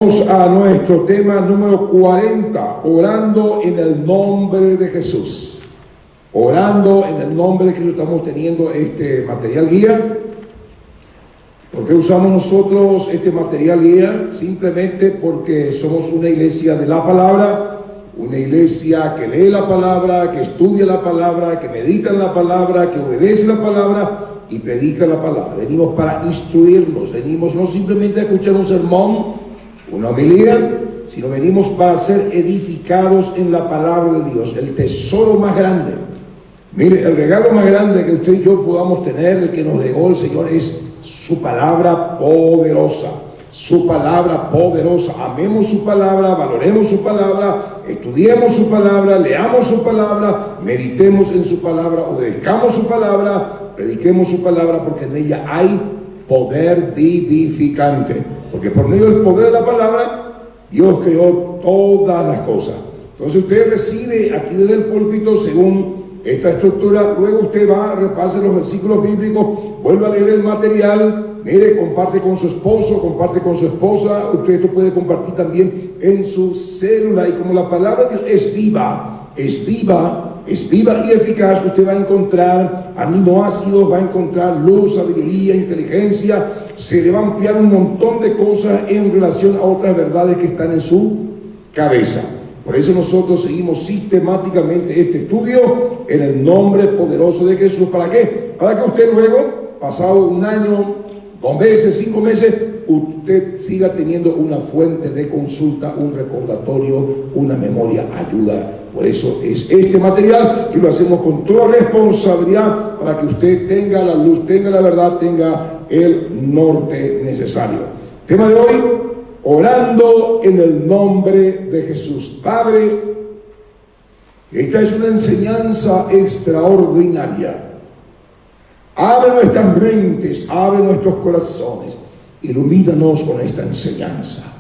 Vamos a nuestro tema número 40, orando en el nombre de Jesús. Orando en el nombre de Jesús. Estamos teniendo este material guía. ¿Por qué usamos nosotros este material guía? Simplemente porque somos una iglesia de la palabra, una iglesia que lee la palabra, que estudia la palabra, que medita en la palabra, que obedece la palabra y predica la palabra. Venimos para instruirnos, venimos no simplemente a escuchar un sermón, una homilía, sino venimos para ser edificados en la palabra de Dios, el tesoro más grande. Mire, el regalo más grande que usted y yo podamos tener, el que nos legó el Señor, es su palabra poderosa. Su palabra poderosa. Amemos su palabra, valoremos su palabra, estudiemos su palabra, leamos su palabra, meditemos en su palabra, obedezcamos su palabra, prediquemos su palabra, porque en ella hay poder vivificante. Porque por medio del poder de la palabra, Dios creó todas las cosas. Entonces usted recibe aquí desde el púlpito según esta estructura. Luego usted va, repase los versículos bíblicos, vuelve a leer el material, mire, comparte con su esposo, comparte con su esposa. Usted esto puede compartir también en su célula. Y como la palabra de Dios es viva y eficaz, usted va a encontrar aminoácidos, va a encontrar luz, sabiduría, inteligencia. Se le va a ampliar un montón de cosas en relación a otras verdades que están en su cabeza. Por eso nosotros seguimos sistemáticamente este estudio en el nombre poderoso de Jesús. ¿Para qué? Para que usted luego, pasado un año, 2 meses, 5 meses, usted siga teniendo una fuente de consulta, un recordatorio, una memoria, ayuda. Por eso es este material que lo hacemos con toda responsabilidad para que usted tenga la luz, tenga la verdad, tenga el norte necesario. Tema de hoy: orando en el nombre de Jesús. Padre, esta es una enseñanza extraordinaria. Abre nuestras mentes, abre nuestros corazones, ilumínanos con esta enseñanza.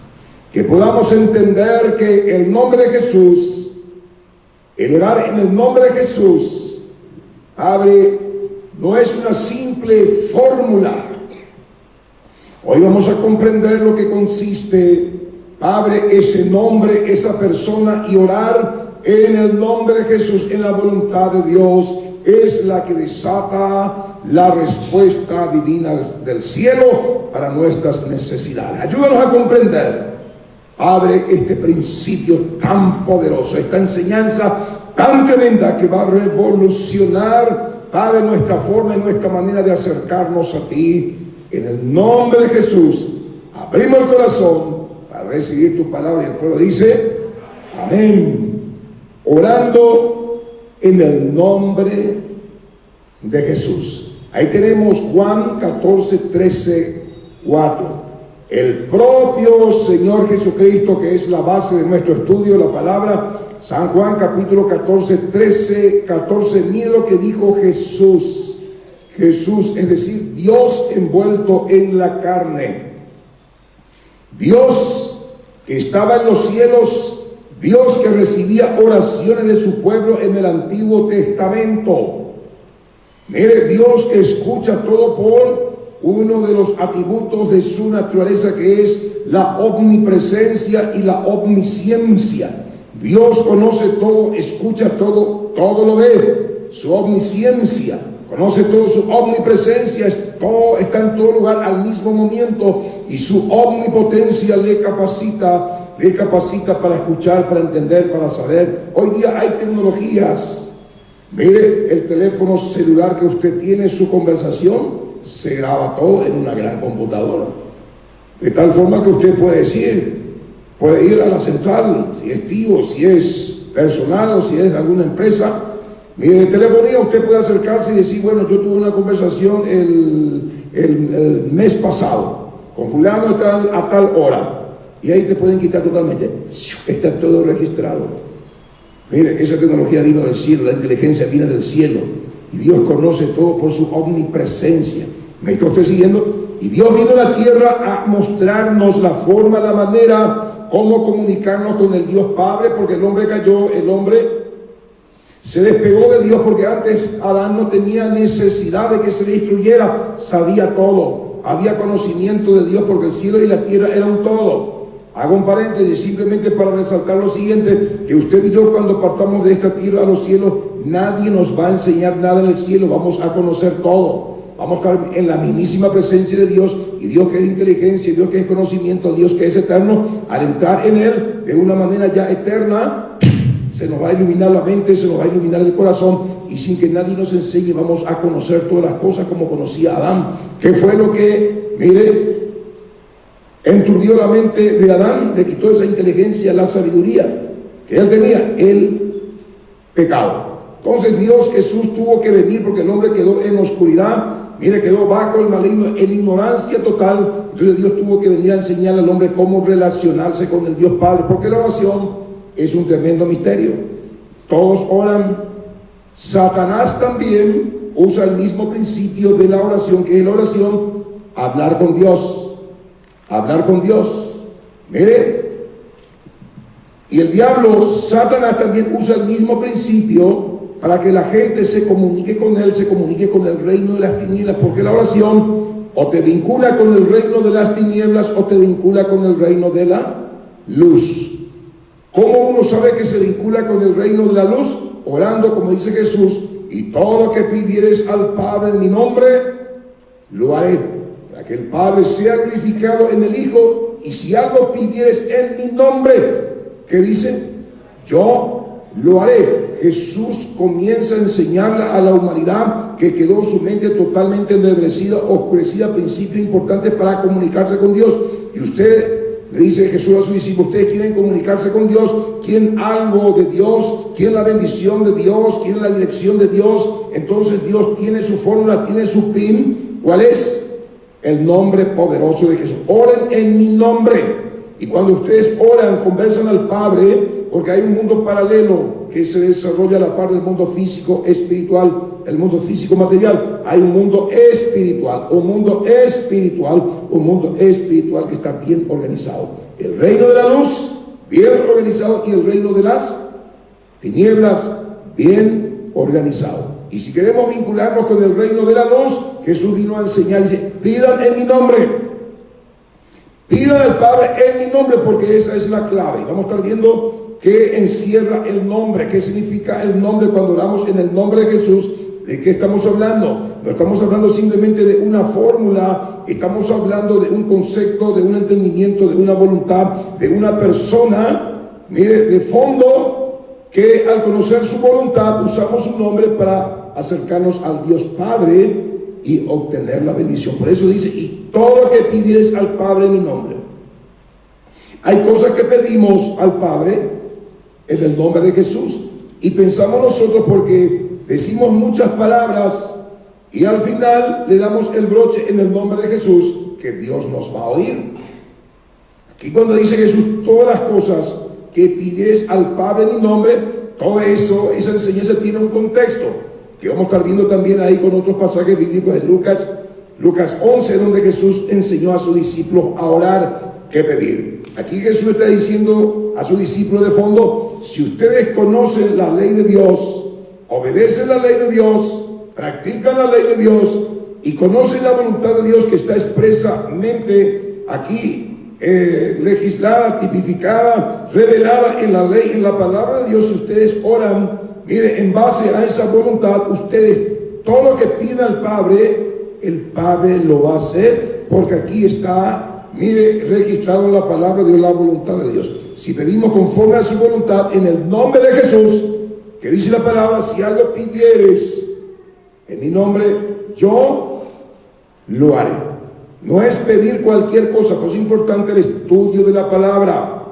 Que podamos entender que el nombre de Jesús, el orar en el nombre de Jesús, Padre, no es una simple fórmula. Hoy vamos a comprender lo que consiste, Padre, ese nombre, esa persona, y orar en el nombre de Jesús, en la voluntad de Dios, es la que desata la respuesta divina del cielo para nuestras necesidades. Ayúdanos a comprender, Padre, este principio tan poderoso, esta enseñanza tan tremenda que va a revolucionar, Padre, nuestra forma y nuestra manera de acercarnos a ti. En el nombre de Jesús, abrimos el corazón para recibir tu palabra. Y el pueblo dice, amén. Orando en el nombre de Jesús. Ahí tenemos Juan 14, 13, 4. El propio Señor Jesucristo, que es la base de nuestro estudio, la palabra. San Juan capítulo 14, 13, 14. Miren lo que dijo Jesús. Jesús, es decir, Dios envuelto en la carne. Dios que estaba en los cielos, Dios que recibía oraciones de su pueblo en el Antiguo Testamento. Mire, Dios que escucha todo por uno de los atributos de su naturaleza, que es la omnipresencia y la omnisciencia. Dios conoce todo, escucha todo, todo lo ve. Su omnisciencia, conoce todo, su omnipresencia, está en todo lugar al mismo momento, y su omnipotencia le capacita para escuchar, para entender, para saber. Hoy día hay tecnologías. Mire, el teléfono celular que usted tiene, su conversación se graba todo en una gran computadora, de tal forma que usted puede ir a la central, si es tío, si es personal o si es alguna empresa. Mire, en telefonía usted puede acercarse y decir, bueno, yo tuve una conversación el mes pasado con fulano a tal hora, y ahí te pueden quitar totalmente. Está todo registrado. Mire, esa tecnología vino del cielo, la inteligencia viene del cielo, y Dios conoce todo por su omnipresencia. ¿Me está usted siguiendo? Y Dios vino a la tierra a mostrarnos la forma, la manera, cómo comunicarnos con el Dios Padre, porque el hombre cayó, el hombre se despegó de Dios, porque antes Adán no tenía necesidad de que se le instruyera, sabía todo, había conocimiento de Dios, porque el cielo y la tierra eran un todo. Hago un paréntesis simplemente para resaltar lo siguiente, que usted y yo cuando partamos de esta tierra a los cielos, nadie nos va a enseñar nada en el cielo, vamos a conocer todo. Vamos a estar en la mismísima presencia de Dios, y Dios que es inteligencia, Dios que es conocimiento, Dios que es eterno. Al entrar en Él de una manera ya eterna, se nos va a iluminar la mente, se nos va a iluminar el corazón, y sin que nadie nos enseñe vamos a conocer todas las cosas como conocía Adán. ¿Qué fue lo que, mire, enturbió la mente de Adán? Le quitó esa inteligencia, la sabiduría que él tenía, el pecado. Entonces Dios Jesús tuvo que venir porque el hombre quedó en oscuridad. Mire, quedó bajo el maligno, en ignorancia total. Entonces Dios tuvo que venir a enseñar al hombre cómo relacionarse con el Dios Padre, porque la oración es un tremendo misterio. Todos oran. Satanás también usa el mismo principio de la oración, que es la oración, hablar con Dios. Hablar con Dios. Mire, y el diablo, Satanás, también usa el mismo principio para que la gente se comunique con él, se comunique con el reino de las tinieblas, porque la oración o te vincula con el reino de las tinieblas o te vincula con el reino de la luz. ¿Cómo uno sabe que se vincula con el reino de la luz? Orando, como dice Jesús, y todo lo que pidieres al Padre en mi nombre, lo haré, para que el Padre sea glorificado en el Hijo. Y si algo pidieres en mi nombre, ¿qué dice? Yo lo haré. Jesús comienza a enseñarle a la humanidad que quedó su mente totalmente ennegrecida, oscurecida, principios importantes para comunicarse con Dios. Y usted le dice Jesús a sus discípulos: ustedes quieren comunicarse con Dios, quieren algo de Dios, quieren la bendición de Dios, quieren la dirección de Dios. Entonces Dios tiene su fórmula, tiene su PIN. ¿Cuál es? El nombre poderoso de Jesús. Oren en mi nombre. Y cuando ustedes oran, conversan al Padre, porque hay un mundo paralelo que se desarrolla a la par del mundo físico espiritual, el mundo físico material. Hay un mundo espiritual, un mundo espiritual, un mundo espiritual que está bien organizado. El reino de la luz, bien organizado, y el reino de las tinieblas, bien organizado. Y si queremos vincularnos con el reino de la luz, Jesús vino a enseñar, dice: pidan en mi nombre. Pidan al Padre en mi nombre, porque esa es la clave. Vamos a estar viendo qué encierra el nombre, qué significa el nombre cuando oramos en el nombre de Jesús. ¿De qué estamos hablando? No estamos hablando simplemente de una fórmula, estamos hablando de un concepto, de un entendimiento, de una voluntad, de una persona, mire, de fondo, que al conocer su voluntad usamos su nombre para acercarnos al Dios Padre y obtener la bendición. Por eso dice: y todo lo que pidieres al Padre en mi nombre. Hay cosas que pedimos al Padre en el nombre de Jesús, y pensamos nosotros, porque decimos muchas palabras y al final le damos el broche en el nombre de Jesús, que Dios nos va a oír. Aquí cuando dice Jesús todas las cosas que pidieres al Padre en mi nombre, todo eso, esa enseñanza tiene un contexto que vamos a estar viendo también ahí con otros pasajes bíblicos de Lucas 11, donde Jesús enseñó a sus discípulos a orar, qué pedir. Aquí Jesús está diciendo a sus discípulos de fondo: si ustedes conocen la ley de Dios, obedecen la ley de Dios, practican la ley de Dios y conocen la voluntad de Dios que está expresamente aquí legislada, tipificada, revelada en la ley, en la palabra de Dios, si ustedes oran, mire, en base a esa voluntad, ustedes, todo lo que pida al Padre, el Padre lo va a hacer, porque aquí está, mire, registrado en la palabra de Dios, la voluntad de Dios. Si pedimos conforme a su voluntad, en el nombre de Jesús, que dice la palabra: si algo pidieres en mi nombre, yo lo haré. No es pedir cualquier cosa, pero es importante el estudio de la palabra.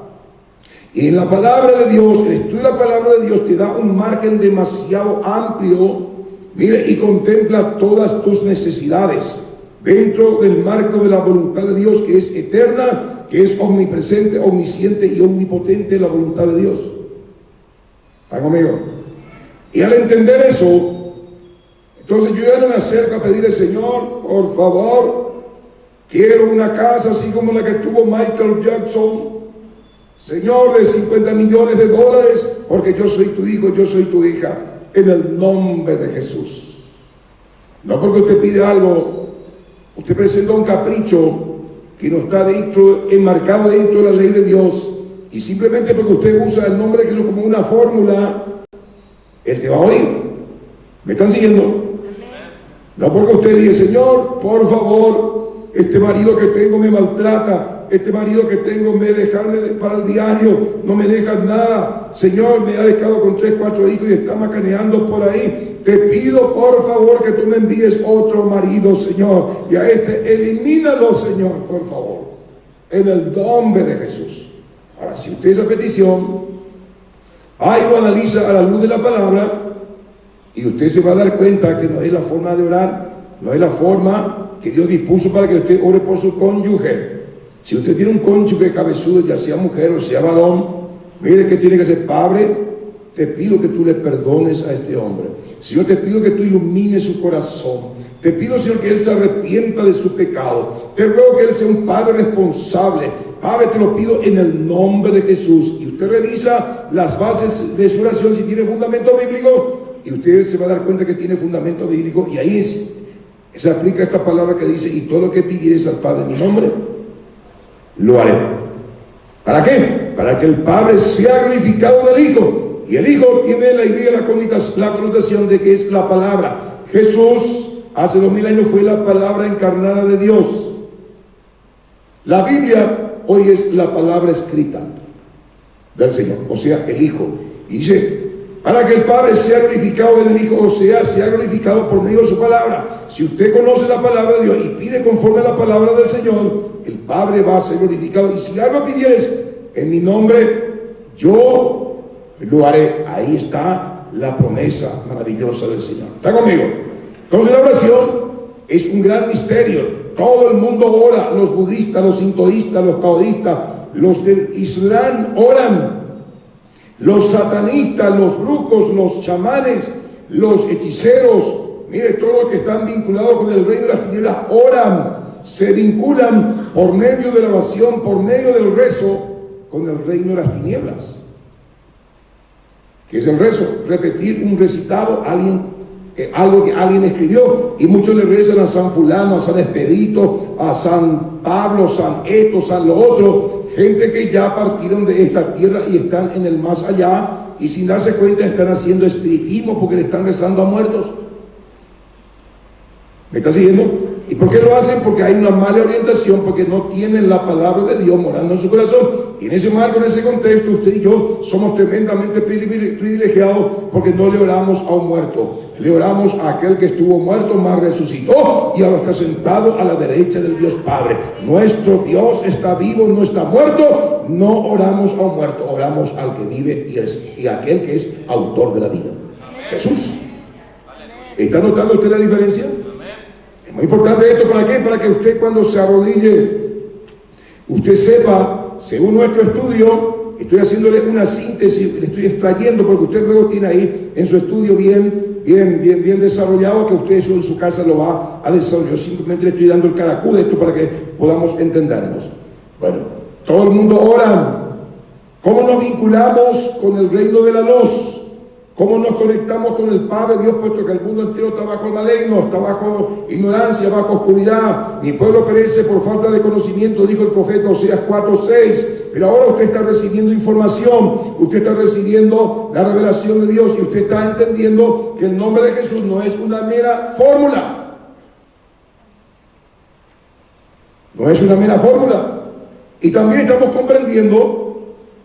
Y en la palabra de Dios, el estudio de la palabra de Dios te da un margen demasiado amplio, mire, y contempla todas tus necesidades dentro del marco de la voluntad de Dios, que es eterna, que es omnipresente, omnisciente y omnipotente, la voluntad de Dios. ¿Están conmigo? Y al entender eso, entonces yo ya no me acerco a pedirle: Señor, por favor, quiero una casa así como la que tuvo Michael Jackson, Señor, de $50 millones, porque yo soy tu hijo, yo soy tu hija, en el nombre de Jesús. No porque usted pide algo, usted presenta un capricho que no está enmarcado dentro de la ley de Dios, y simplemente porque usted usa el nombre de Jesús como una fórmula, Él te va a oír. ¿Me están siguiendo? No porque usted diga, Señor, por favor, este marido que tengo me maltrata, este marido que tengo me deja para el diario, no me deja nada, Señor, me ha dejado con 3, 4 hijos y está macaneando por ahí, te pido por favor que tú me envíes otro marido, Señor, y a este elimínalo, Señor, por favor, en el nombre de Jesús. Ahora, si usted esa petición, ahí lo analiza a la luz de la palabra, y usted se va a dar cuenta que no es la forma de orar, no es la forma que Dios dispuso para que usted ore por su cónyuge. Si usted tiene un cónyuge cabezudo, ya sea mujer o sea varón, mire que tiene que hacer. Padre, te pido que tú le perdones a este hombre. Señor, te pido que tú ilumines su corazón. Te pido, Señor, que él se arrepienta de su pecado. Te ruego que él sea un padre responsable. Padre, te lo pido en el nombre de Jesús. Y usted revisa las bases de su oración si tiene fundamento bíblico, y usted se va a dar cuenta que tiene fundamento bíblico, y ahí se aplica esta palabra que dice: y todo lo que pidieres al Padre en mi nombre, lo haré. ¿Para qué? Para que el Padre sea glorificado en el Hijo. Y el Hijo tiene la idea, la connotación de que es la palabra. Jesús hace 2000 años fue la palabra encarnada de Dios. La Biblia hoy es la palabra escrita del Señor, o sea, el Hijo. Y dice, para que el Padre sea glorificado en el Hijo, o sea glorificado por medio de su palabra. Si usted conoce la palabra de Dios y pide conforme a la palabra del Señor, el Padre va a ser glorificado. Y si algo pidieres en mi nombre, yo lo haré. Ahí está la promesa maravillosa del Señor. ¿Está conmigo? Entonces la oración es un gran misterio. Todo el mundo ora. Los budistas, los sintoístas, los taoístas, los del Islam oran. Los satanistas, los brujos, los chamanes, los hechiceros, mire, todos los que están vinculados con el reino de las tinieblas oran, se vinculan por medio de la oración, por medio del rezo, con el reino de las tinieblas. ¿Qué es el rezo? Repetir un recitado, algo que alguien escribió, y muchos le rezan a San Fulano, a San Expedito, a San Pablo, San esto, San lo otro, gente que ya partieron de esta tierra y están en el más allá, y sin darse cuenta están haciendo espiritismo porque le están rezando a muertos. ¿Me está siguiendo? ¿Y por qué lo hacen? Porque hay una mala orientación, porque no tienen la palabra de Dios morando en su corazón. Y en ese marco, en ese contexto, usted y yo somos tremendamente privilegiados, porque no le oramos a un muerto, le oramos a aquel que estuvo muerto, mas resucitó y ahora está sentado a la derecha del Dios Padre. Nuestro Dios está vivo, no está muerto. No oramos a un muerto, oramos al que vive y aquel que es autor de la vida, Jesús. ¿Está notando usted la diferencia? Es muy importante esto. ¿Para qué? Para que usted, cuando se arrodille, usted sepa, según nuestro estudio, estoy haciéndole una síntesis, le estoy extrayendo, porque usted luego tiene ahí en su estudio bien desarrollado, que usted eso en su casa lo va a desarrollar. Yo simplemente le estoy dando el caracú de esto para que podamos entendernos. Bueno, todo el mundo ora. ¿Cómo nos vinculamos con el reino de la luz? ¿Cómo nos conectamos con el Padre Dios, puesto que el mundo entero está bajo el maligno, está bajo ignorancia, bajo oscuridad? Mi pueblo perece por falta de conocimiento, dijo el profeta Oseas 4:6. Pero ahora usted está recibiendo información, usted está recibiendo la revelación de Dios, y usted está entendiendo que el nombre de Jesús no es una mera fórmula. No es una mera fórmula. Y también estamos comprendiendo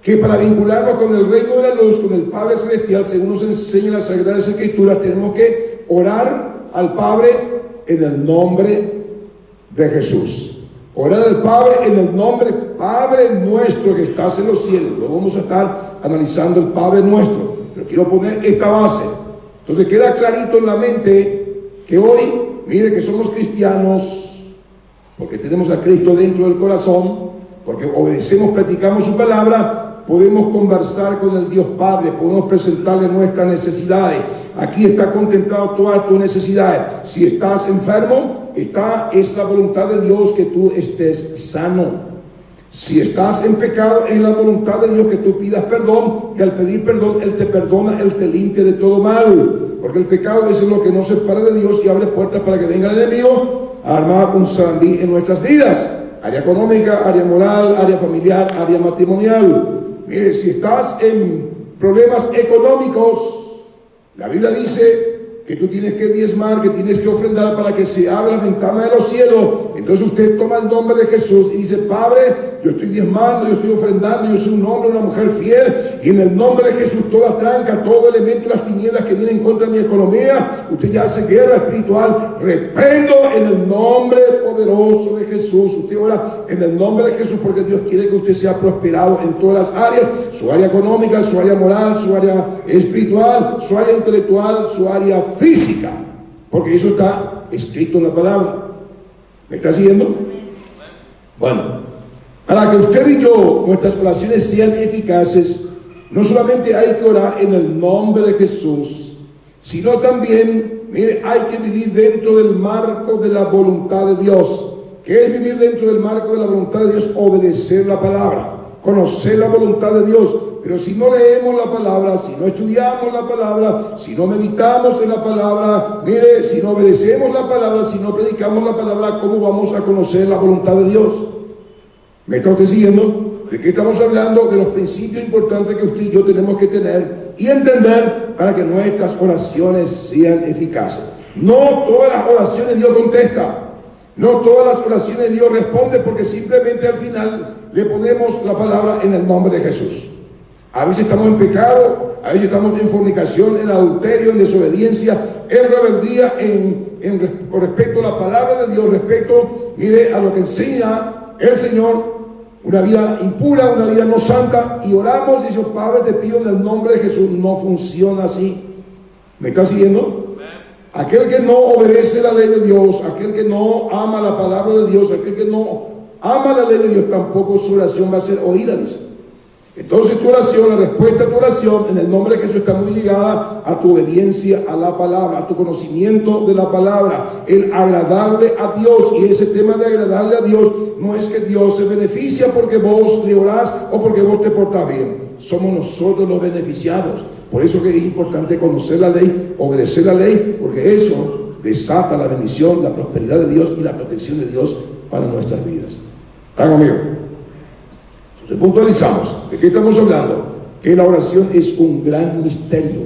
que para vincularnos con el reino de la luz, con el Padre Celestial, según nos enseña las Sagradas Escrituras, tenemos que orar al Padre en el nombre de Jesús. Orar al Padre en el nombre, Padre nuestro que estás en los cielos. Luego vamos a estar analizando el Padre nuestro, pero quiero poner esta base. Entonces queda clarito en la mente que hoy, mire que somos cristianos, porque tenemos a Cristo dentro del corazón, porque obedecemos, practicamos su palabra. Podemos conversar con el Dios Padre, podemos presentarle nuestras necesidades. Aquí está contemplado todas tus necesidades. Si estás enfermo, es la voluntad de Dios que tú estés sano. Si estás en pecado, es la voluntad de Dios que tú pidas perdón, y al pedir perdón, Él te perdona, Él te limpia de todo mal. Porque el pecado es lo que nos separa de Dios y abre puertas para que venga el enemigo a armar un sarandí en nuestras vidas. área económica, área moral, área familiar, área matrimonial. Mire, si estás en problemas económicos, la Biblia dice que tú tienes que diezmar, que tienes que ofrendar para que se abra la ventana de los cielos. Entonces usted toma el nombre de Jesús y dice: Padre, yo estoy diezmando, yo estoy ofrendando, yo soy un hombre, una mujer fiel, y en el nombre de Jesús toda tranca, todo elemento de las tinieblas que vienen contra mi economía, usted ya hace guerra espiritual, reprendo en el nombre poderoso de Jesús. Usted ora en el nombre de Jesús porque Dios quiere que usted sea prosperado en todas las áreas: su área económica, su área moral, su área espiritual, su área intelectual, su área física, porque eso está escrito en la palabra. ¿Me está siguiendo? Bueno, para que usted y yo, nuestras oraciones sean eficaces, no solamente hay que orar en el nombre de Jesús, sino también, mire, hay que vivir dentro del marco de la voluntad de Dios. ¿Qué es vivir dentro del marco de la voluntad de Dios? Obedecer la palabra, conocer la voluntad de Dios. Pero si no leemos la palabra, si no estudiamos la palabra, si no meditamos en la palabra, mire, si no obedecemos la palabra, si no predicamos la palabra, ¿cómo vamos a conocer la voluntad de Dios? ¿Me está usted siguiendo? ¿De qué estamos hablando? De los principios importantes que usted y yo tenemos que tener y entender para que nuestras oraciones sean eficaces. No todas las oraciones Dios contesta. No todas las oraciones Dios responde, porque simplemente al final le ponemos la palabra en el nombre de Jesús. A veces estamos en pecado, a veces estamos en fornicación, en adulterio, en desobediencia, en rebeldía, con respecto a la palabra de Dios, respecto, mire, a lo que enseña el Señor, una vida impura, una vida no santa, y oramos y decimos: Padre, te pido en el nombre de Jesús. No funciona así. ¿Me está siguiendo? Aquel que no obedece la ley de Dios, aquel que no ama la palabra de Dios, aquel que no ama la ley de Dios, tampoco su oración va a ser oída, dice. Entonces tu oración, la respuesta a tu oración en el nombre de Jesús está muy ligada a tu obediencia a la palabra, a tu conocimiento de la palabra, el agradarle a Dios. Y ese tema de agradarle a Dios no es que Dios se beneficia porque vos le orás o porque vos te portás bien. Somos nosotros los beneficiados. Por eso que es importante conocer la ley, obedecer la ley, porque eso desata la bendición, la prosperidad de Dios y la protección de Dios para nuestras vidas. ¿Están conmigo? Entonces puntualizamos. ¿De qué estamos hablando? Que la oración es un gran misterio.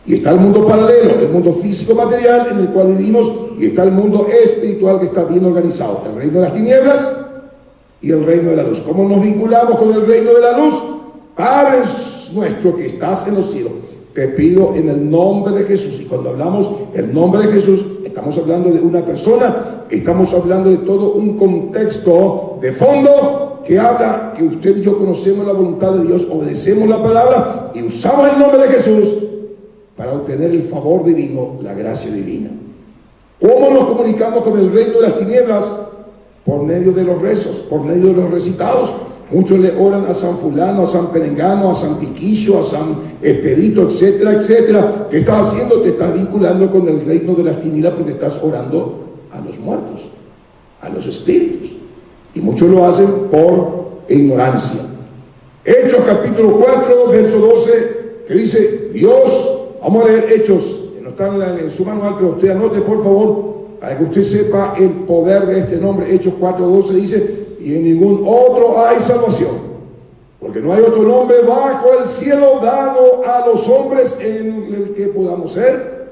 Y está el mundo paralelo, el mundo físico material en el cual vivimos, y está el mundo espiritual que está bien organizado, el reino de las tinieblas y el reino de la luz. ¿Cómo nos vinculamos con el reino de la luz? Padre nuestro que estás en los cielos, te pido en el nombre de Jesús. Y cuando hablamos el nombre de Jesús, estamos hablando de una persona, estamos hablando de todo un contexto de fondo que habla que usted y yo conocemos la voluntad de Dios, obedecemos la palabra y usamos el nombre de Jesús para obtener el favor divino, la gracia divina. ¿Cómo nos comunicamos con el reino de las tinieblas? Por medio de los rezos, por medio de los recitados. Muchos le oran a San Fulano, a San Perengano, a San Tiquillo, a San Expedito, etcétera, etcétera. ¿Qué estás haciendo? Te estás vinculando con el reino de las tinieblas porque estás orando a los muertos, a los espíritus. Y muchos lo hacen por ignorancia. Hechos capítulo 4, verso 12, que dice Dios, vamos a leer Hechos, que no están en su manual, pero usted anote por favor, para que usted sepa el poder de este nombre. Hechos 4, 12 dice: y en ningún otro hay salvación, porque no hay otro nombre bajo el cielo dado a los hombres en el que podamos ser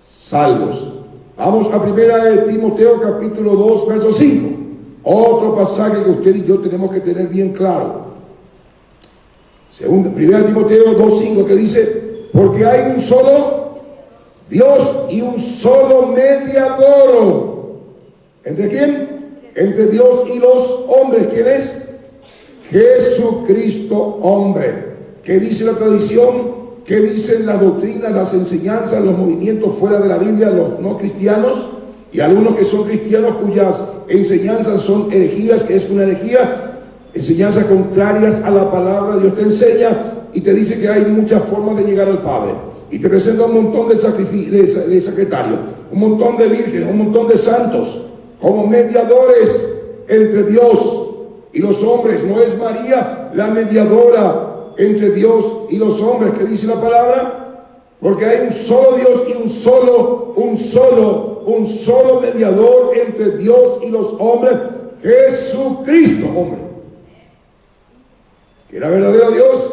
salvos. Vamos a 1 Timoteo capítulo 2, verso 5. Otro pasaje que usted y yo tenemos que tener bien claro. 1 Timoteo 2:5, que dice: porque hay un solo Dios y un solo mediador. ¿Entre quién? Entre Dios y los hombres. ¿Quién es? Jesucristo hombre. ¿Qué dice la tradición? ¿Qué dicen las doctrinas, las enseñanzas, los movimientos fuera de la Biblia, los no cristianos? Y algunos que son cristianos cuyas enseñanzas son herejías, que es una herejía, enseñanzas contrarias a la palabra. Dios te enseña y te dice que hay muchas formas de llegar al Padre. Y te presenta un montón de secretarios, un montón de vírgenes, un montón de santos, como mediadores entre Dios y los hombres. ¿No es María la mediadora entre Dios y los hombres que dice la palabra? Porque hay un solo Dios y un solo mediador entre Dios y los hombres, Jesucristo, hombre. Que era verdadero Dios,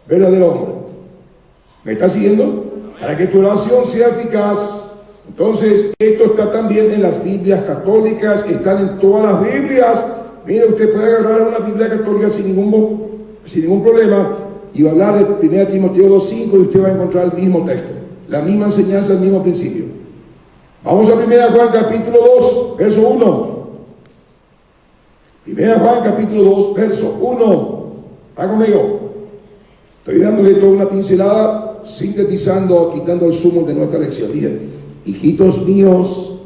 verdadero hombre. ¿Me está siguiendo? Para que tu oración sea eficaz. Entonces, esto está también en las Biblias católicas, están en todas las Biblias. Mire, usted puede agarrar una Biblia católica sin ningún problema y va a hablar de 1 Timoteo 2:5 y usted va a encontrar el mismo texto, la misma enseñanza, el mismo principio. Vamos a 1 Juan capítulo 2, verso 1. 1 Juan capítulo 2, verso 1. ¿Está conmigo? Estoy dándole toda una pincelada, sintetizando, quitando el sumo de nuestra lección. Dije, hijitos míos,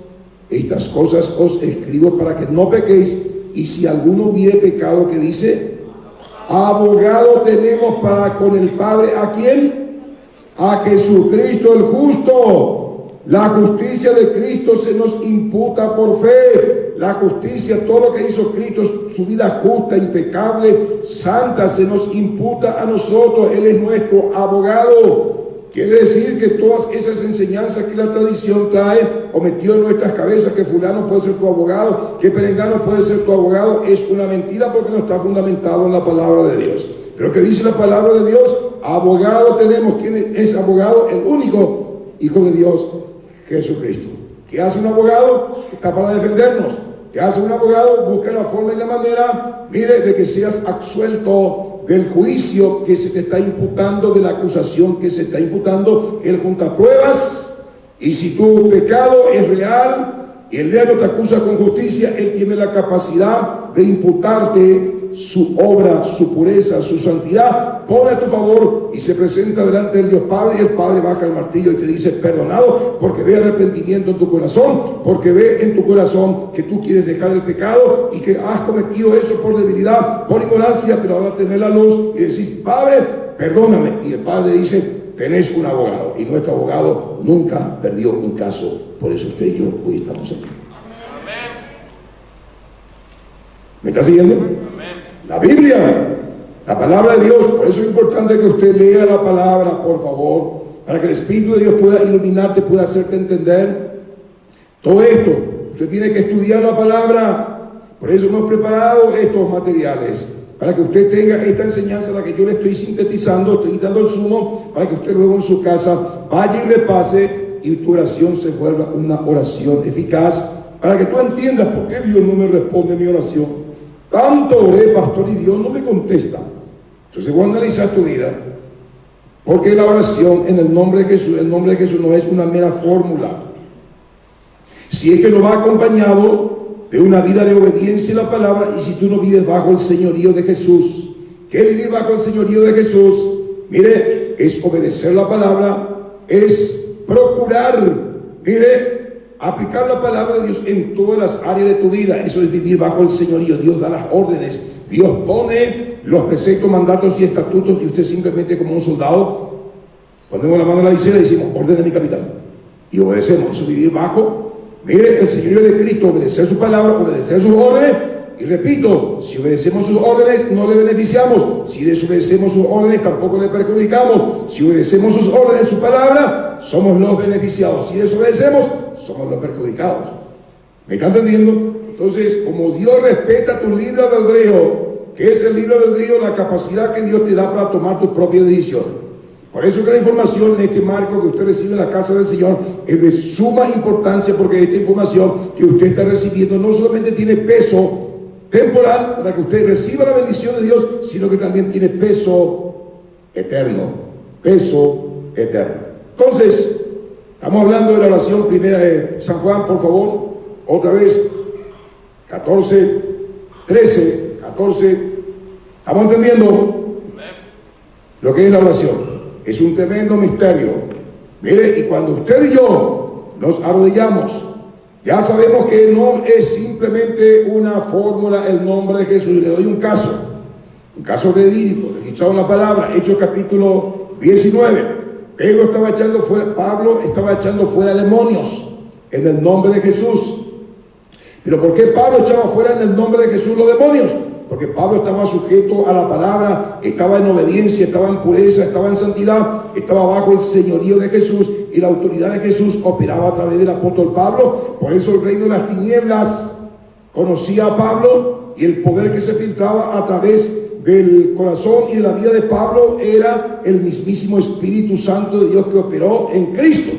estas cosas os escribo para que no pequéis, y si alguno hubiere pecado, que dice, abogado tenemos para con el Padre, ¿a quién? A Jesucristo el justo. La justicia de Cristo se nos imputa por fe. La justicia, todo lo que hizo Cristo, su vida justa, impecable, santa, se nos imputa a nosotros. Él es nuestro abogado. Quiere decir que todas esas enseñanzas que la tradición trae o metió en nuestras cabezas, que fulano puede ser tu abogado, que perengano puede ser tu abogado, es una mentira porque no está fundamentado en la palabra de Dios. Pero que dice la palabra de Dios, abogado tenemos. ¿Quién es abogado? El único Hijo de Dios, Jesucristo. ¿Qué hace un abogado? Está para defendernos. ¿Qué hace un abogado? Busca la forma y la manera, mire, de que seas absuelto del juicio que se te está imputando, de la acusación que se está imputando. Él junta pruebas, y si tu pecado es real y el diablo te acusa con justicia, él tiene la capacidad de imputarte su obra, su pureza, su santidad, pone a tu favor y se presenta delante del Dios Padre, y el Padre baja el martillo y te dice perdonado, porque ve arrepentimiento en tu corazón, porque ve en tu corazón que tú quieres dejar el pecado y que has cometido eso por debilidad, por ignorancia, pero ahora tenés la luz y decís, Padre, perdóname, y el Padre dice, tenés un abogado, y nuestro abogado nunca perdió un caso. Por eso usted y yo hoy estamos aquí. ¿Me está siguiendo? La Biblia, la palabra de Dios. Por eso es importante que usted lea la palabra, por favor, para que el Espíritu de Dios pueda iluminarte, pueda hacerte entender todo esto. Usted tiene que estudiar la palabra. Por eso hemos preparado estos materiales, para que usted tenga esta enseñanza, la que yo le estoy sintetizando, estoy quitando el sumo, para que usted luego en su casa vaya y repase, y tu oración se vuelva una oración eficaz, para que tú entiendas por qué Dios no me responde mi oración. Tanto oré, pastor, y Dios no me contesta. Entonces voy a analizar tu vida, porque la oración en el nombre de Jesús, el nombre de Jesús no es una mera fórmula. Si es que no va acompañado de una vida de obediencia a la palabra, y si tú no vives bajo el señorío de Jesús. ¿Qué es vivir bajo el señorío de Jesús? Mire, es obedecer la palabra, es procurar, mire, aplicar la palabra de Dios en todas las áreas de tu vida. Eso es vivir bajo el señorío. Dios da las órdenes, Dios pone los preceptos, mandatos y estatutos, y usted simplemente, como un soldado, ponemos la mano en la visera y decimos, ordene mi capitán, y obedecemos. Eso es vivir bajo, mire, el señorío de Cristo, obedecer su palabra, obedecer sus órdenes. Y repito, si obedecemos sus órdenes, no le beneficiamos. Si desobedecemos sus órdenes, tampoco le perjudicamos. Si obedecemos sus órdenes, su palabra, somos los beneficiados. Si desobedecemos, somos los perjudicados. ¿Me están entendiendo? Entonces, como Dios respeta tu libre albedrío, que es el libre albedrío, la capacidad que Dios te da para tomar tus propias decisiones. Por eso que la información en este marco que usted recibe en la casa del Señor es de suma importancia, porque esta información que usted está recibiendo no solamente tiene peso temporal para que usted reciba la bendición de Dios, sino que también tiene peso eterno. Peso eterno. Entonces, estamos hablando de la oración primera de San Juan, por favor, otra vez, 14, 13, 14. ¿Estamos entendiendo lo que es la oración? Es un tremendo misterio. Mire, y cuando usted y yo nos arrodillamos, ya sabemos que no es simplemente una fórmula el nombre de Jesús. Le doy un caso verídico, registrado en la palabra, Hechos capítulo 19. Pablo estaba echando fuera demonios en el nombre de Jesús. ¿Pero por qué Pablo echaba fuera en el nombre de Jesús los demonios? Porque Pablo estaba sujeto a la palabra, estaba en obediencia, estaba en pureza, estaba en santidad, estaba bajo el señorío de Jesús, y la autoridad de Jesús operaba a través del apóstol Pablo. Por eso el reino de las tinieblas conocía a Pablo y el poder que se filtraba a través del corazón y de la vida de Pablo era el mismísimo Espíritu Santo de Dios que operó en Cristo.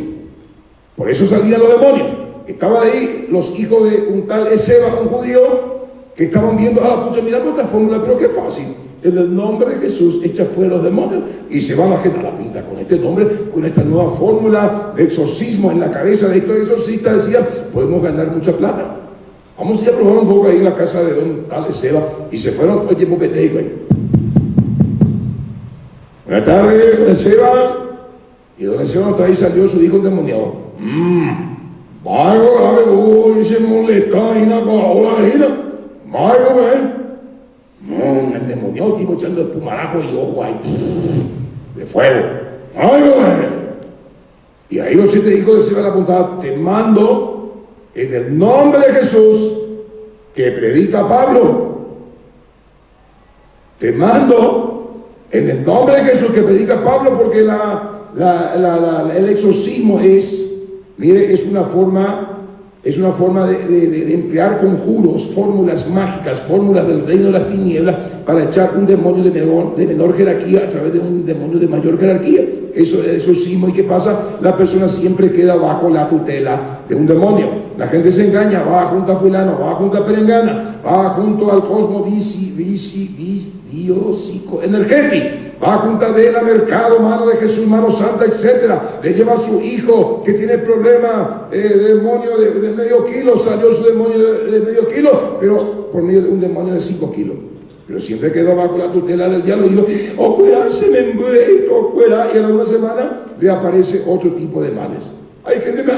Por eso salían los demonios. Estaban ahí los hijos de un tal Esceva, un judío, que estaban viendo, pucha, mira esta fórmula, pero qué fácil. En el nombre de Jesús echa fuera los demonios y se va la gente a la pinta con este nombre, con esta nueva fórmula de exorcismo en la cabeza de estos exorcistas. Decían, podemos ganar mucha plata. Vamos a ir a probar un poco ahí en la casa de don tal Esceva. Y se fueron, oye, popete, güey. Buenas tardes, don Esceva. Y don Esceva otra vez salió su hijo endemoniado. Vaya, dame, se molesta, y nada, ahora, vaya, güey. El endemoniado, tipo echando espumarajo y ojo ahí, de fuego. Vaya, güey. Y ahí los 7 hijos de Esceva le apuntaban, te mando en el nombre de Jesús que predica Pablo. Te mando en el nombre de Jesús que predica Pablo, porque el exorcismo es, mire, es una forma de emplear conjuros, fórmulas mágicas, fórmulas del reino de las tinieblas para echar un demonio de menor jerarquía a través de un demonio de mayor jerarquía. Eso es el exorcismo. ¿Y qué pasa? La persona siempre queda bajo la tutela de un demonio. La gente se engaña, va junto a fulano, va junto a perengana, va junto al cosmo energético, va junto a de la mercado, mano de Jesús, mano santa, etcétera. Le lleva a su hijo que tiene problema, demonio de medio kilo, salió su demonio de medio kilo, pero por medio de un demonio de 5 kilos. Pero siempre quedó bajo la tutela del diablo y dijo, se me embueto, y a la una semana le aparece otro tipo de males. Hay gente que me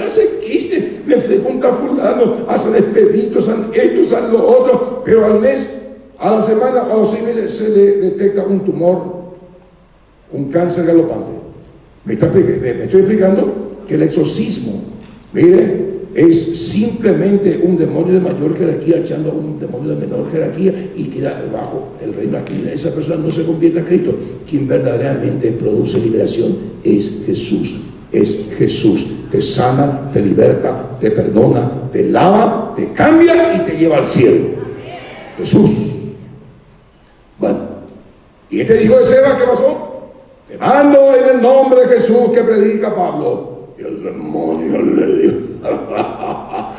se quiste, me fue junto a fulano, hacen expeditos, hacen esto, hacen lo otro, pero al mes, a la semana, a los 6 meses se le detecta un tumor, un cáncer galopante. Me estoy explicando que el exorcismo, mire, es simplemente un demonio de mayor jerarquía echando a un demonio de menor jerarquía y queda debajo del reino de las tinieblas. Esa persona no se convierte a Cristo. Quien verdaderamente produce liberación es Jesús. Es Jesús. Te sana, te liberta, te perdona, te lava, te cambia y te lleva al cielo. Jesús. Bueno, y este hijo de Seba, ¿qué pasó? Te mando en el nombre de Jesús que predica Pablo. Y el demonio le dijo, a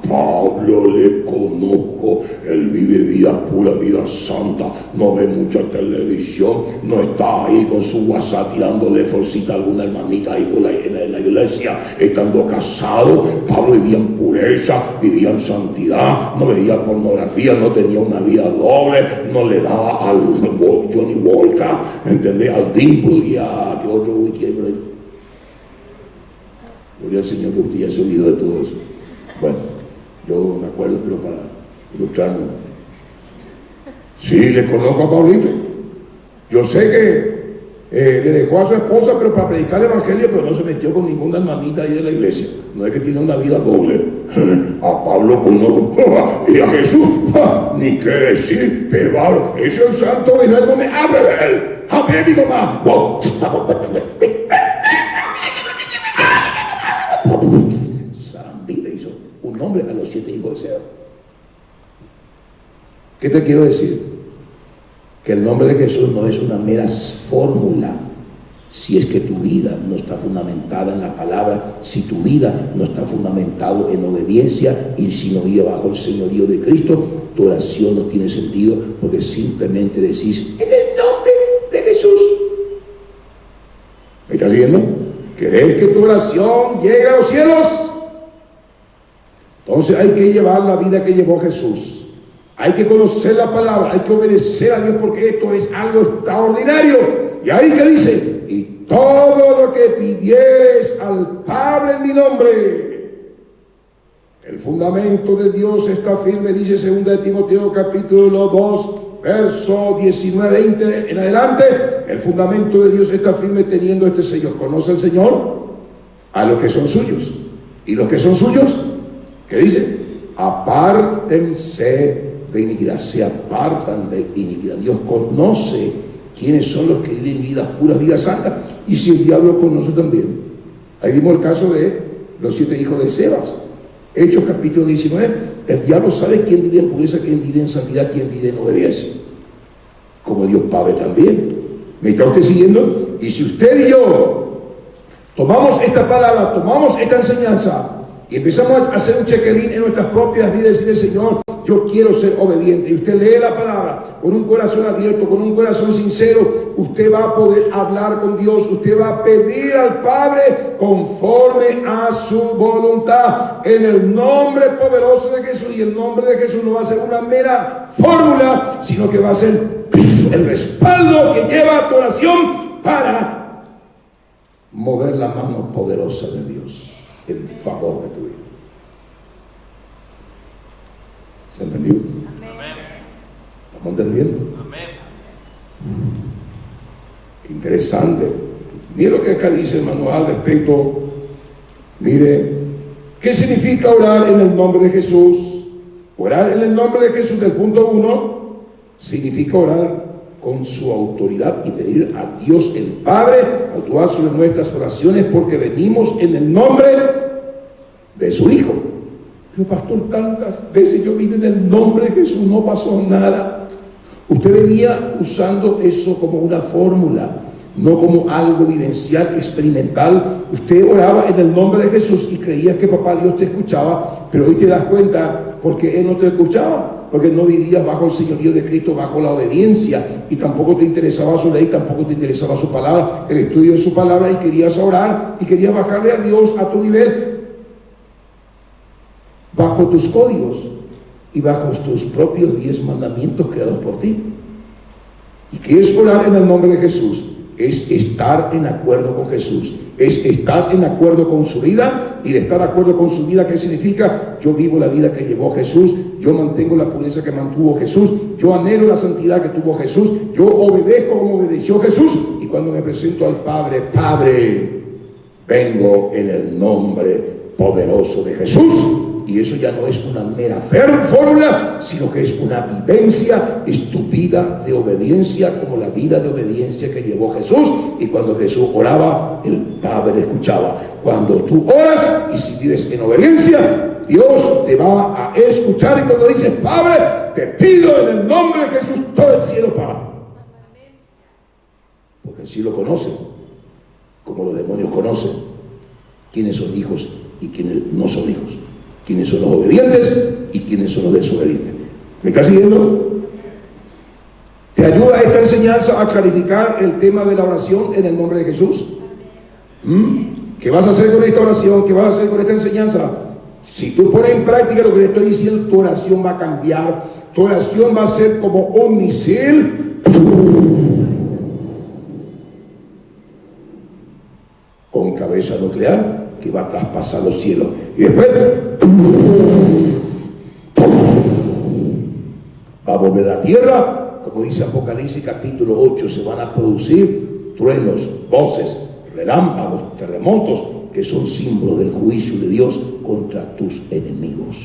Pablo le conozco, él vive vida pura, vida santa, no ve mucha televisión, no está ahí con su WhatsApp tirándole forcita a alguna hermanita ahí en la iglesia, estando casado. Pablo vivía en pureza, vivía en santidad, no veía pornografía, no tenía una vida doble, no le daba al Johnny Walker, ¿entendés? Al Dimple y a ¿qué otro wiki hay por ahí? Gloria al Señor que usted ya se olvidó de todo eso. Bueno, yo me acuerdo, pero para ilustrarme. Sí, le conozco a Paulito. Yo sé que le dejó a su esposa, pero para predicar el evangelio, pero no se metió con ninguna hermanita ahí de la iglesia. No es que tiene una vida doble. A Pablo conozco y a Jesús, ni qué decir, pero Pablo, ese es el santo de Israel, no me hable de él. A ver, digo más. Sarambí le hizo un nombre a los 7 hijos de Seba. ¿Qué te quiero decir? Que el nombre de Jesús no es una mera fórmula. Si es que tu vida no está fundamentada en la palabra, si tu vida no está fundamentado en obediencia y si no vive bajo el señorío de Cristo, tu oración no tiene sentido, porque simplemente decís en el nombre de Jesús. ¿Me estás siguiendo? ¿Querés que tu oración llegue a los cielos? Entonces hay que llevar la vida que llevó Jesús. Hay que conocer la palabra, hay que obedecer a Dios, porque esto es algo extraordinario. Y ahí que dice, y todo lo que pidieres al Padre en mi nombre. El fundamento de Dios está firme, dice 2 Timoteo capítulo 2, verso 19-20 en adelante. El fundamento de Dios está firme teniendo este sello. ¿Conoce el Señor? A los que son suyos. ¿Y los que son suyos? ¿Qué dice? Apártense de iniquidad. Se apartan de iniquidad. Dios conoce quiénes son los que viven vidas puras, vidas santas. Y si el diablo conoce también. Ahí vimos el caso de los 7 hijos de Sebas. Hechos capítulo 19, el diablo sabe quién vive en pureza, quién vive en santidad, quién vive en obediencia. Como Dios Padre también. ¿Me está usted siguiendo? Y si usted y yo tomamos esta palabra, tomamos esta enseñanza y empezamos a hacer un check-in en nuestras propias vidas y decirle, Señor, yo quiero ser obediente, y usted lee la palabra con un corazón abierto, con un corazón sincero, usted va a poder hablar con Dios, usted va a pedir al Padre conforme a su voluntad, en el nombre poderoso de Jesús. Y el nombre de Jesús no va a ser una mera fórmula, sino que va a ser el respaldo que lleva a tu oración para mover la mano poderosa de Dios en favor de tu vida. ¿Se entendió? Amén. ¿Estamos entendiendo? Amén. Qué interesante. Mire lo que acá dice el manual respecto. Mire, ¿qué significa orar en el nombre de Jesús? Orar en el nombre de Jesús, del punto 1, significa orar con su autoridad y pedir a Dios el Padre actuar sobre nuestras oraciones, porque venimos en el nombre de su Hijo. Pero pastor, tantas veces yo vine en el nombre de Jesús, no pasó nada. Usted venía usando eso como una fórmula, no como algo evidencial, experimental. Usted oraba en el nombre de Jesús y creía que papá Dios te escuchaba, pero hoy te das cuenta porque Él no te escuchaba, porque no vivías bajo el señorío de Cristo, bajo la obediencia, y tampoco te interesaba su ley, tampoco te interesaba su palabra, el estudio de su palabra, y querías orar y querías bajarle a Dios a tu nivel, bajo tus códigos y bajo tus propios 10 mandamientos creados por ti. ¿Y qué es orar en el nombre de Jesús? Es estar en acuerdo con Jesús, es estar en acuerdo con su vida. Y de estar de acuerdo con su vida, ¿qué significa? Yo vivo la vida que llevó Jesús, yo mantengo la pureza que mantuvo Jesús, yo anhelo la santidad que tuvo Jesús, yo obedezco como obedeció Jesús. Y cuando me presento al Padre, Padre, vengo en el nombre poderoso de Jesús. Y eso ya no es una mera fórmula, sino que es una vivencia, es tu vida de obediencia, como la vida de obediencia que llevó Jesús. Y cuando Jesús oraba, el Padre escuchaba. Cuando tú oras y si vives en obediencia, Dios te va a escuchar. Y cuando dices, Padre, te pido en el nombre de Jesús, todo el cielo para. Porque el cielo conoce, como los demonios conocen, quiénes son hijos y quiénes no son hijos, quiénes son los obedientes y quiénes son los desobedientes. ¿Me estás siguiendo? ¿Te ayuda esta enseñanza a clarificar el tema de la oración en el nombre de Jesús? ¿Qué vas a hacer con esta oración? ¿Qué vas a hacer con esta enseñanza? Si tú pones en práctica lo que le estoy diciendo, tu oración va a cambiar. Tu oración va a ser como un misil con cabeza nuclear que va a traspasar los cielos. Y después va a volver a la tierra. Como dice Apocalipsis capítulo 8, se van a producir truenos, voces, relámpagos, terremotos, que son símbolos del juicio de Dios contra tus enemigos.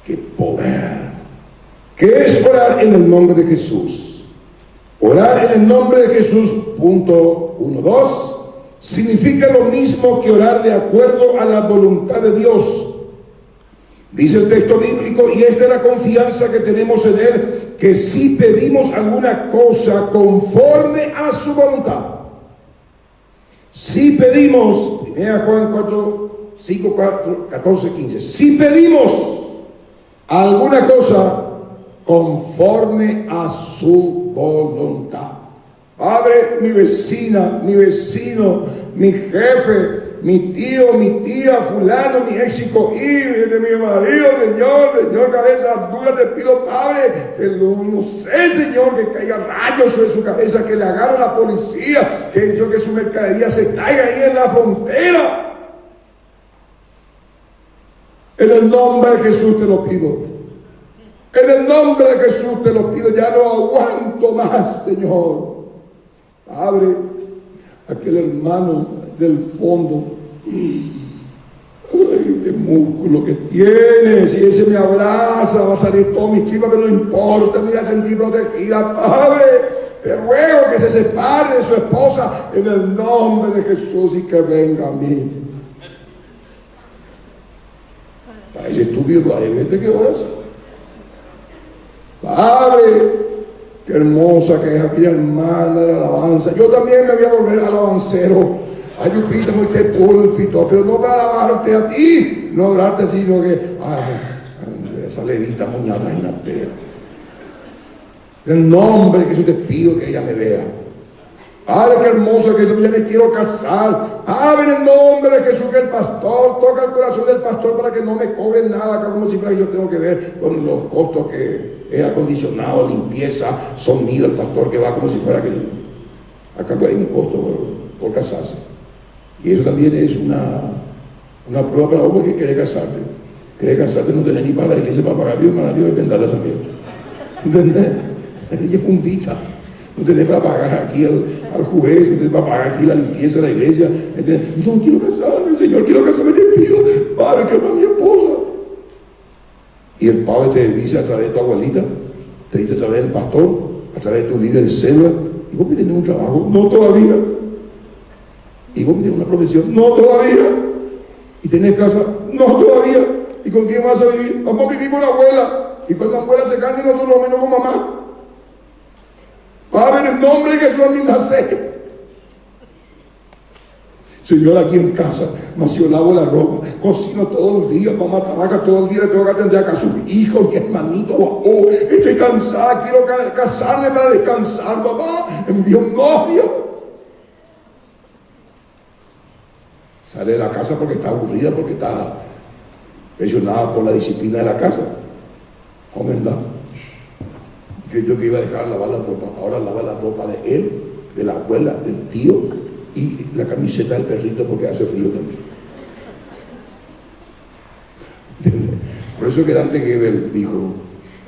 ¡Qué poder! ¿Qué es orar en el nombre de Jesús? Orar en el nombre de Jesús, punto 1.2, significa lo mismo que orar de acuerdo a la voluntad de Dios. Dice el texto bíblico, y esta es la confianza que tenemos en Él, que si pedimos alguna cosa conforme a su voluntad. Si pedimos, 1 Juan 4, 5, 4, 14, 15, si pedimos alguna cosa conforme a su voluntad. Padre, mi vecina, mi vecino, mi jefe, mi tío, mi tía, fulano, mi ex hijo, de mi marido, Señor, cabeza dura, te pido, Padre, que no sé, Señor, que caiga rayos sobre su cabeza, que le agarre a la policía, que su mercadería se caiga ahí en la frontera. En el nombre de Jesús te lo pido. En el nombre de Jesús te lo pido, ya no aguanto más, Señor. Padre, aquel hermano del fondo, este músculo que tiene, si ese me abraza, va a salir todo mi chiva, pero no importa, me voy a sentir protegida. Padre, te ruego que se separe de su esposa en el nombre de Jesús y que venga a mí. Parece estúpido, pero hay gente que ora así. Padre, qué hermosa que es aquella hermana de la alabanza. Yo también me voy a volver alabancero. Ayupítame este púlpito, pero no para alabarte a ti, no adorarte sino que, esa levita moñada y una pera. En el nombre de Jesús te pido que ella me vea. Padre, qué hermoso que yo me quiero casar. Padre, en el nombre de Jesús, que el pastor toca el corazón del pastor para que no me cobren nada acá, como si fuera yo tengo que ver con los costos que es acondicionado, limpieza, sonido, el pastor que va como si fuera que acá hay un costo por casarse. Y eso también es una prueba para vos porque querés casarte. Querés casarte, no tenés ni para la iglesia para pagar. Dios mío, dependada también. ¿Entendés? Ella es fundita. No tenés para pagar aquí al juez, no tenés para pagar aquí la limpieza de la iglesia. ¿Entendés? No quiero casarme, Señor, quiero casarme, te pido, Padre, que no a mi esposa. Y el Padre te dice a través de tu abuelita, te dice a través del pastor, a través de tu líder de célula, y vos tenés un trabajo, no todavía. Y vos tenés una profesión, no todavía. Y tenés casa, no todavía. ¿Y con quién vas a vivir? Vamos a vivir con la abuela. Y cuando la abuela se canse, nosotros lo menos con mamá. Padre, en el nombre de Jesús, a mí nace. Señor, aquí en casa, más yo lavo la ropa, cocino todos los días, mamá trabaja todo el día, le tengo que atender acá a sus hijos, mi hermanito, estoy cansada, quiero casarme para descansar, papá, envío un novio. Sale de la casa porque está aburrida, porque está presionada por la disciplina de la casa. Aumenta. Creyó que iba a dejar lavar la ropa, ahora lava la ropa de él, de la abuela, del tío y la camiseta del perrito porque hace frío también. ¿Entiendes? Por eso que Dante Gebel dijo,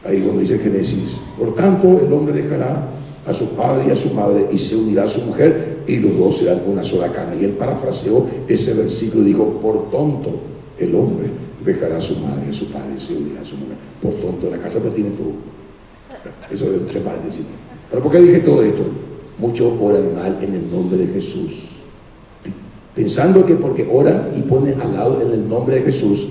ahí cuando dice Génesis, por tanto el hombre dejará a su padre y a su madre y se unirá a su mujer y los dos serán una sola carne. Y él parafraseó ese versículo y dijo, por tonto el hombre dejará a su madre y a su padre y se unirá a su mujer. Por tonto, en la casa pues tiene todo. Eso es mucho paréntesis. Pero ¿por qué dije todo esto? Muchos oran mal en el nombre de Jesús, pensando que porque oran y ponen al lado en el nombre de Jesús,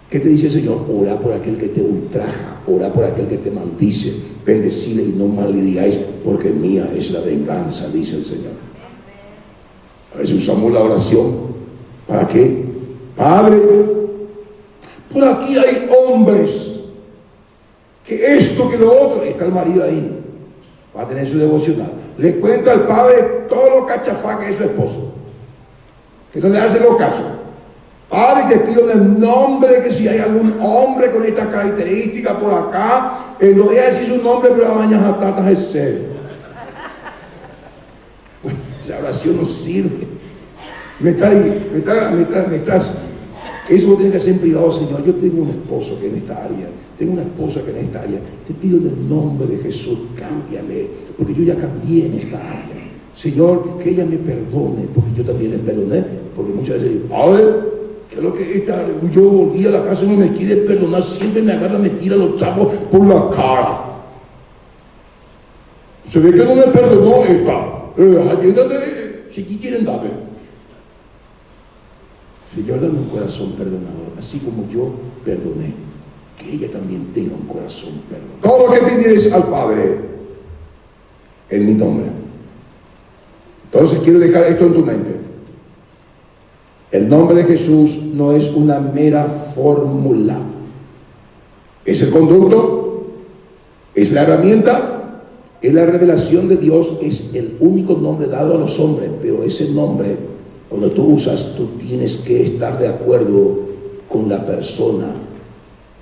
¿qué te dice el Señor? Ora por aquel que te ultraja, ora por aquel que te maldice, bendecile y no maldigáis, porque mía es la venganza, dice el Señor. A veces usamos la oración, ¿para qué? Padre, por aquí hay hombres que esto, que lo otro, está el marido ahí, va a tener su devocional, le cuenta al padre todo lo cachafá que es su esposo, que no le hace los casos. Padre, te pido en el nombre de que si hay algún hombre con esta característica por acá, no voy a decir su nombre, pero la mañana tata es él. Bueno, esa oración no sirve. Me estás. Eso lo tienes que hacer en privado, Señor. Yo tengo un esposo que en esta área, tengo una esposa que en esta área. Te pido en el nombre de Jesús, cámbiame, porque yo ya cambié en esta área. Señor, que ella me perdone, porque yo también le perdoné, porque muchas veces digo, Padre, que es lo que está, yo volví a la casa y no me quiere perdonar, siempre me agarra, me tira los chavos por la cara. Se ve que no me perdonó esta. Ayúdate, si quieren dame. Señor, dame un corazón perdonador, así como yo perdoné, que ella también tenga un corazón perdonador. Todo lo que pides al Padre en mi nombre. Entonces quiero dejar esto en tu mente. El nombre de Jesús no es una mera fórmula. Es el conducto, es la herramienta, es la revelación de Dios, es el único nombre dado a los hombres, pero ese nombre, cuando tú usas, tú tienes que estar de acuerdo con la persona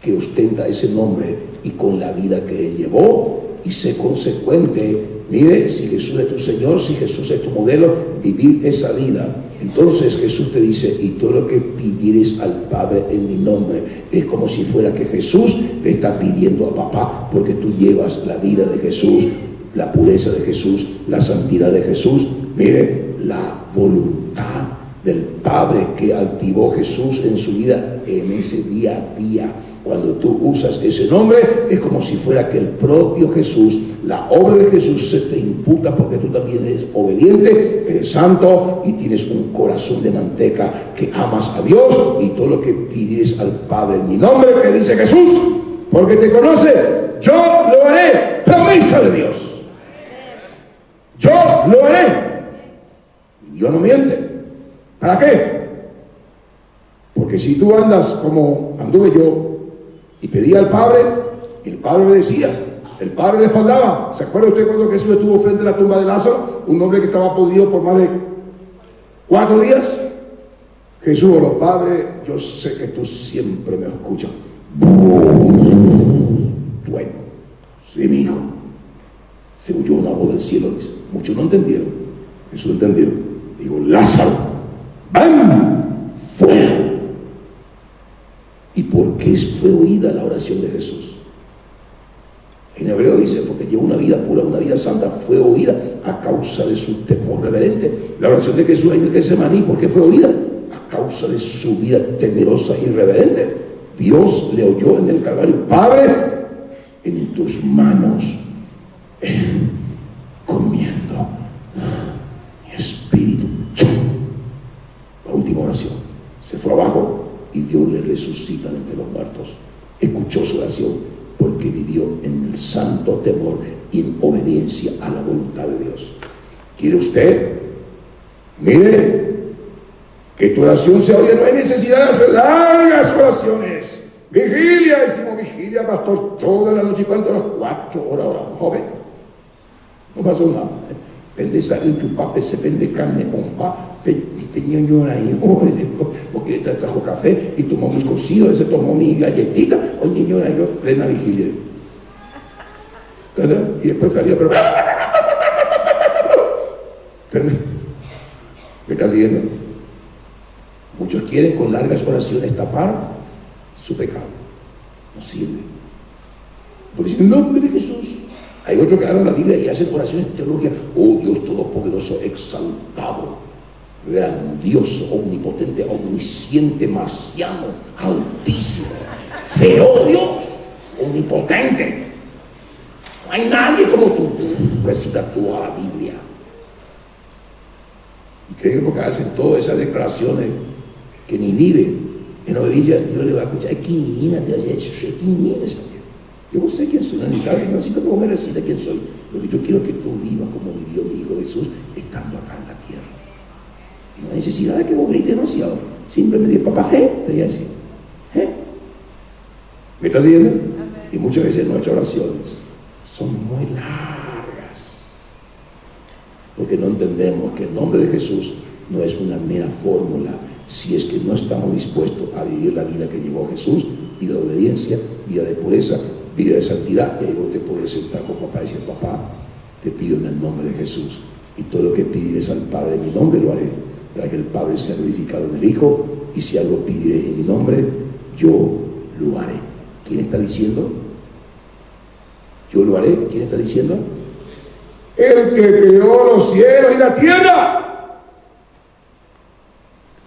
que ostenta ese nombre y con la vida que él llevó, y sé consecuente. Mire, si Jesús es tu Señor, si Jesús es tu modelo, vivir esa vida. Entonces Jesús te dice, y todo lo que pidieres al Padre en mi nombre, es como si fuera que Jesús le está pidiendo a papá, porque tú llevas la vida de Jesús, la pureza de Jesús, la santidad de Jesús. Mire, la voluntad del Padre que activó Jesús en su vida en ese día a día. Cuando tú usas ese nombre, es como si fuera que el propio Jesús, la obra de Jesús se te imputa, porque tú también eres obediente, eres santo y tienes un corazón de manteca, que amas a Dios, y todo lo que pides al Padre en mi nombre, que dice Jesús, porque te conoce, yo lo haré. Promesa de Dios. Yo lo haré. Dios no miente. ¿Para qué? Porque si tú andas como anduve yo y pedía al Padre, y el Padre me decía, el Padre respaldaba. ¿Se acuerda usted cuando Jesús estuvo frente a la tumba de Lázaro? Un hombre que estaba podrido por más de 4 días. Jesús oró: Padre, yo sé que tú siempre me escuchas. Bueno, sí, mi hijo. Se oyó una voz del cielo, dice. Muchos no entendieron. Jesús entendió. Digo: Lázaro, ven fuera. ¿Y por qué fue oída la oración de Jesús? En hebreo dice, porque llevó una vida pura, una vida santa, fue oída a causa de su temor reverente. La oración de Jesús en el Getsemaní, ¿por qué fue oída? A causa de su vida temerosa y reverente. Dios le oyó en el Calvario: Padre, en tus manos comiendo mi espíritu. La última oración. Se fue abajo y Dios le resucita de entre los muertos. Escuchó su oración porque vivió en el santo temor y en obediencia a la voluntad de Dios. ¿Quiere usted? Mire, que tu oración se oye. No hay necesidad de hacer largas oraciones. Vigilia, decimos vigilia, pastor, toda la noche. ¿Cuántas horas? 4 horas oramos, joven. No pasó nada. Pende sale un chupape, se pende carne, porque le trajo café y tomó mi cocido, se tomó mi galletita. Oye, señora, yo plena vigilia. Y después salía, pero ¿me está siguiendo? Muchos quieren con largas oraciones tapar su pecado. No sirve. Porque en el nombre de Jesús. Hay otros que agarran la Biblia y hacen oraciones teológicas. Oh Dios Todopoderoso, exaltado, grandioso, omnipotente, omnisciente, marciano, altísimo, feo Dios, omnipotente. No hay nadie como tú. Recita toda la Biblia. Y creen que porque hacen todas esas declaraciones que ni viven en obediencia, Dios le va a escuchar. Yo no sé quién soy, no necesito que vos me decidas quién soy. Lo que yo quiero es que tú vivas como vivió mi Hijo Jesús estando acá en la tierra. Y no hay necesidad de que vos grites demasiado. Simplemente, papá, te voy a decir. ¿Me estás siguiendo? Y muchas veces nuestras oraciones son muy largas. Porque no entendemos que el nombre de Jesús no es una mera fórmula. Si es que no estamos dispuestos a vivir la vida que llevó Jesús, vida de obediencia, vida de pureza, vida de santidad, y ahí vos te puedes sentar con papá y decir: papá, te pido en el nombre de Jesús, y todo lo que pides al Padre en mi nombre lo haré, para que el Padre sea glorificado en el Hijo, y si algo pides en mi nombre, yo lo haré. ¿Quién está diciendo? Yo lo haré. ¿Quién está diciendo? El que creó los cielos y la tierra,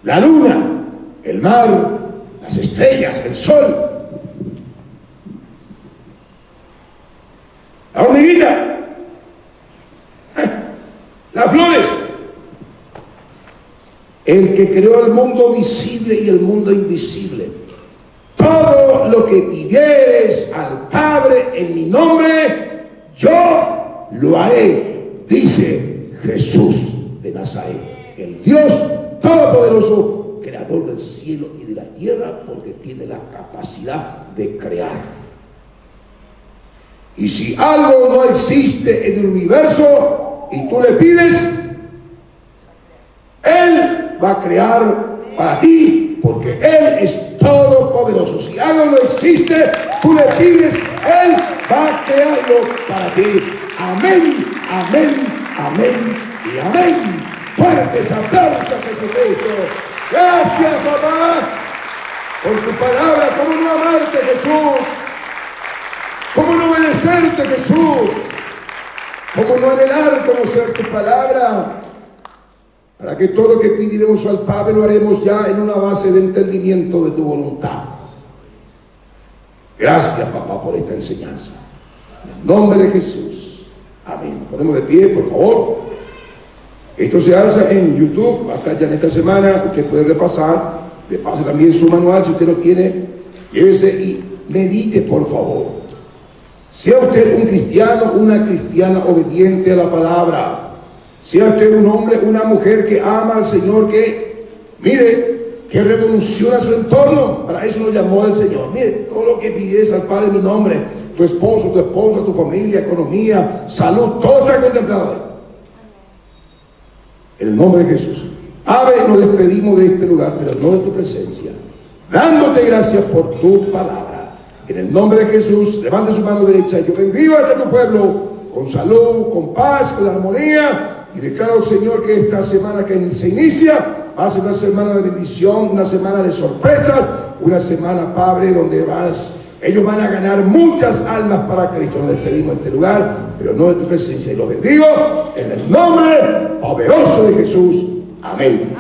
la luna, el mar, las estrellas, el sol, la hormiguita, las flores. El que creó el mundo visible y el mundo invisible. Todo lo que pidieres al Padre en mi nombre, yo lo haré, dice Jesús de Nazaret, el Dios Todopoderoso, creador del cielo y de la tierra, porque tiene la capacidad de crear. Y si algo no existe en el universo y tú le pides, Él va a crear para ti, porque Él es todopoderoso. Si algo no existe, tú le pides, Él va a crearlo para ti. Amén, amén, amén y amén. Fuertes aplausos a Jesucristo. Gracias, papá, por tu palabra. ¿Cómo no amarte, Jesús? ¿Cómo no obedecerte, Jesús? ¿Cómo no anhelar conocer tu palabra? Para que todo lo que pidiremos al Padre lo haremos ya en una base de entendimiento de tu voluntad. Gracias, papá, por esta enseñanza. En el nombre de Jesús. Amén. Nos ponemos de pie, por favor. Esto se alza en YouTube. Va a estar ya en esta semana. Usted puede repasar. Le pase también su manual. Si usted lo tiene, llévese y medite, por favor. Sea usted un cristiano, una cristiana obediente a la palabra. Sea usted un hombre, una mujer que ama al Señor, que, mire, que revoluciona su entorno. Para eso lo llamó el Señor. Mire, todo lo que pides al Padre en mi nombre, tu esposo, tu esposa, tu familia, economía, salud, todo está contemplado ahí. En el nombre de Jesús. Padre, nos despedimos de este lugar, pero no de tu presencia. Dándote gracias por tu palabra. En el nombre de Jesús, levante su mano derecha y yo bendigo a tu pueblo con salud, con paz, con armonía. Y declaro, Señor, que esta semana que se inicia va a ser una semana de bendición, una semana de sorpresas, una semana, Padre, donde ellos van a ganar muchas almas para Cristo. Nos despedimos de este lugar, pero no de tu presencia. Y lo bendigo en el nombre poderoso de Jesús. Amén.